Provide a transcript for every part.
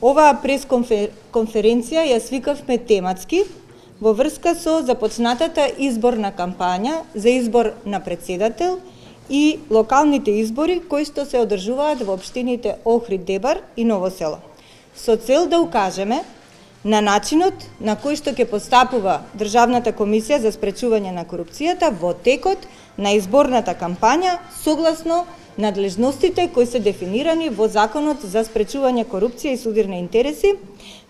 Оваа пресконференција ја свикавме тематски во врска со започнатата изборна кампања за избор на председател и локалните избори кои што се одржуваат во општините Охрид, Дебар и Ново село. Со цел да укажеме на начинот на кој што ќе постапува Државната комисија за спречување на корупцијата во текот на изборната кампања согласно надлежностите кои се дефинирани во Законот за спречување корупција и судир на интереси,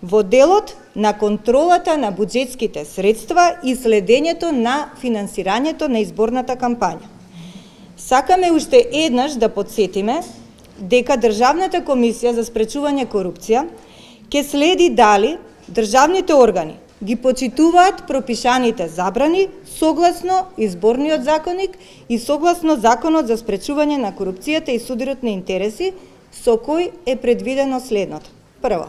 во делот на контролата на буџетските средства и следењето на финансирањето на изборната кампања. Сакаме уште еднаш да подсетиме дека Државната комисија за спречување корупција ќе следи дали државните органи ги почитуваат пропишаните забрани согласно изборниот законник и согласно Законот за спречување на корупцијата и судирот на интереси, со кој е предвидено следното. Прво,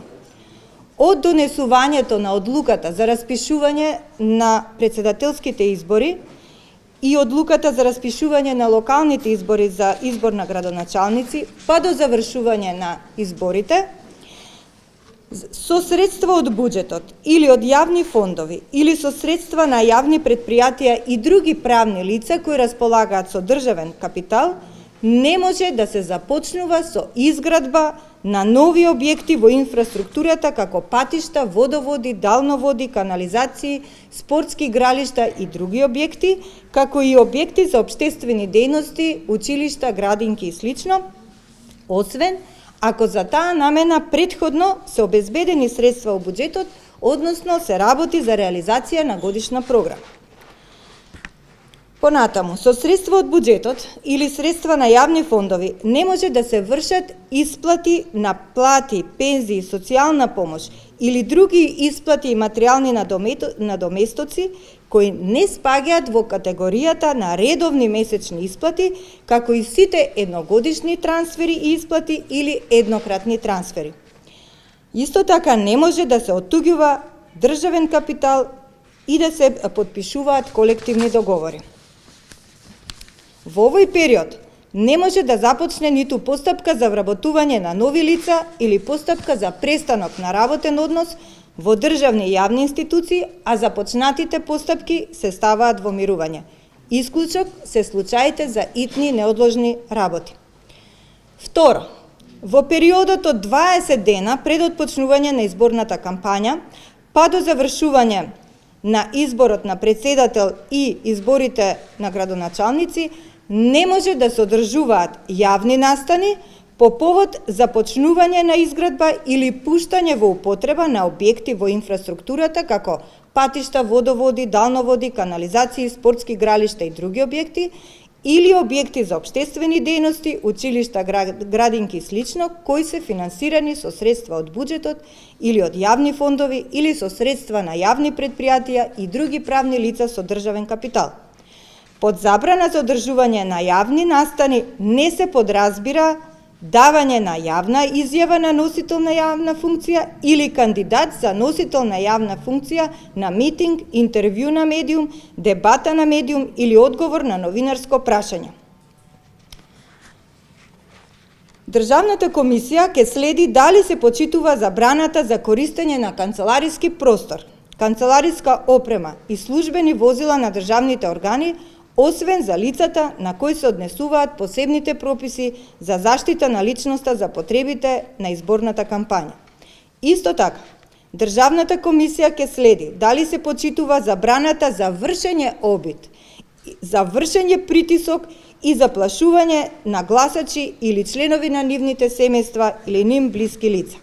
од донесувањето на одлуката за распишување на председателските избори и одлуката за распишување на локалните избори за избор на градоначалници, па до завршување на изборите, со средства од буџетот или од јавни фондови или со средства на јавни предпријатија и други правни лица кои располагаат со државен капитал, не може да се започнува со изградба на нови објекти во инфраструктурата како патишта, водоводи, далноводи, канализации, спортски игралишта и други објекти, како и објекти за општествени дејности, училишта, градинки и слично, освен ако за таа намена претходно се обезбедени средства во буџетот, односно се работи за реализација на годишна програма. Понатаму, со средства од буџетот или средства на јавни фондови не може да се вршат исплати на плати, пензии, социјална помош или други исплати и материјални надоместоци кои не спаѓаат во категоријата на редовни месечни исплати, како и сите едногодишни трансфери и исплати или еднократни трансфери. Исто така не може да се оттуѓува државен капитал и да се потпишуваат колективни договори. Во овој период не може да започне ниту постапка за вработување на нови лица или постапка за престанок на работен однос во државни и јавни институции, а започнатите постапки се ставаат во мирување. Исклучок се случаите за итни неодложни работи. Второ, во периодот од 20 дена пред отпочнување на изборната кампања, па до завршување на изборот на председател и изборите на градоначалници, не може да се одржуваат јавни настани по повод започнување на изградба или пуштање во употреба на објекти во инфраструктурата како патишта, водоводи, далноводи, канализации, спортски игралишта и други објекти, или објекти за општествени дејности, училишта, градинки и слично, кои се финансирани со средства од буџетот или од јавни фондови или со средства на јавни предпријатија и други правни лица со државен капитал. Под забрана за одржување на јавни настани не се подразбира давање на јавна изјава на носител на јавна функција или кандидат за носител на јавна функција на митинг, интервју на медиум, дебата на медиум или одговор на новинарско прашање. Државната комисија ќе следи дали се почитува забраната за користење на канцелариски простор, канцелариска опрема и службени возила на државните органи, освен за лицата на кои се однесуваат посебните прописи за заштита на личноста за потребите на изборната кампања. Исто така, Државната комисија ќе следи дали се почитува забраната за вршење обид, за вршење притисок и заплашување на гласачи или членови на нивните семејства или ним блиски лица.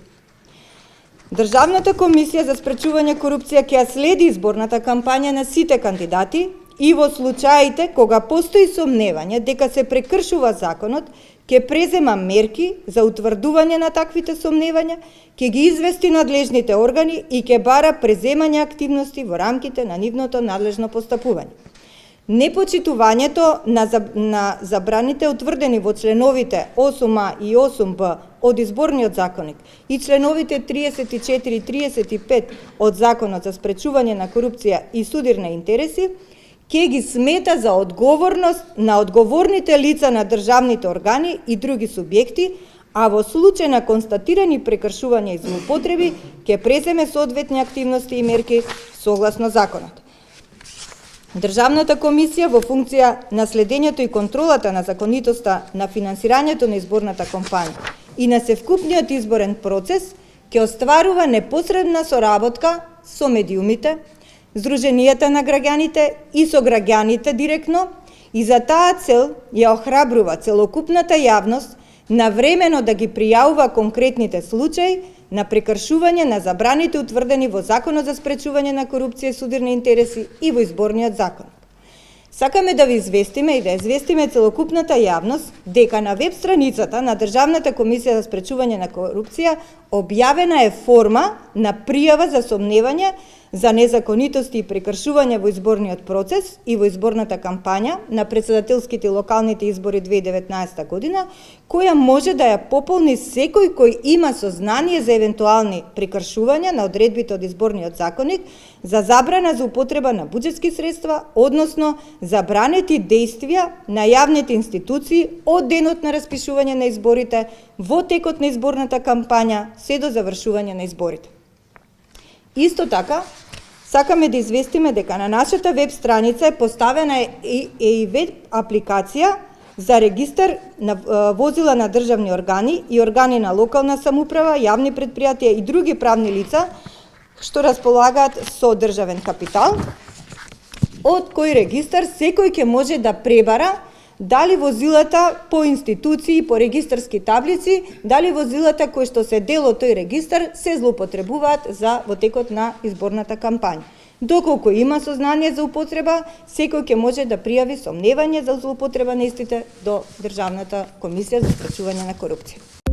Државната комисија за спречување корупција ќе следи изборната кампања на сите кандидати и во случаите кога постои сомневање дека се прекршува законот, ќе презема мерки за утврдување на таквите сомневања, ќе ги извести надлежните органи и ќе бара преземање активности во рамките на нивното надлежно постапување. Непочитувањето на забраните утврдени во членовите 8а и 8б од изборниот законник и членовите 34 и 35 од Законот за спречување на корупција и судир на интереси, ќе ги смета за одговорност на одговорните лица на државните органи и други субјекти, а во случај на констатирани прекршувања и злоупотреби ќе преземе соодветни активности и мерки согласно законот. Државната комисија во функција на следењето и контролата на законитоста на финансирањето на изборната кампања и на севкупниот изборен процес ќе остварува непосредна соработка со медиумите, здруженијата на граѓаните и со граѓаните директно, и за таа цел ја охрабрува целокупната јавност навремено да ги пријавува конкретните случаи на прекршување на забраните утврдени во Законот за спречување на корупција и судирни интереси и во Изборниот закон. Сакаме да ви известиме и да известиме целокупната јавност дека на веб страницата на Државната комисија за спречување на корупција објавена е форма на пријава за сомневање за незаконитости и прекршување во изборниот процес и во изборната кампања на претседателските и локалните избори 2019 година, која може да ја пополни секој кој има сознание за евентуални прекршувања на одредбите од изборниот законник за забрана за употреба на буџетски средства, односно забранети дејствија на јавните институции од денот на распишување на изборите во текот на изборната кампања се до завршување на изборите. Исто така, сакаме да известиме дека на нашата веб страница е поставена и веб апликација за регистар на возила на државни органи и органи на локална самоуправа, јавни предпријатија и други правни лица што располагаат со државен капитал, од кој регистар секој ќе може да пребара дали возилата по институции, по регистарски таблици, дали возилата кои што се дел од тој регистар се злоупотребуваат во текот на изборната кампања. Доколку има сознание за употреба, секој ќе може да пријави сомневање за злоупотреба на истите до Државната комисија за спречување на корупција.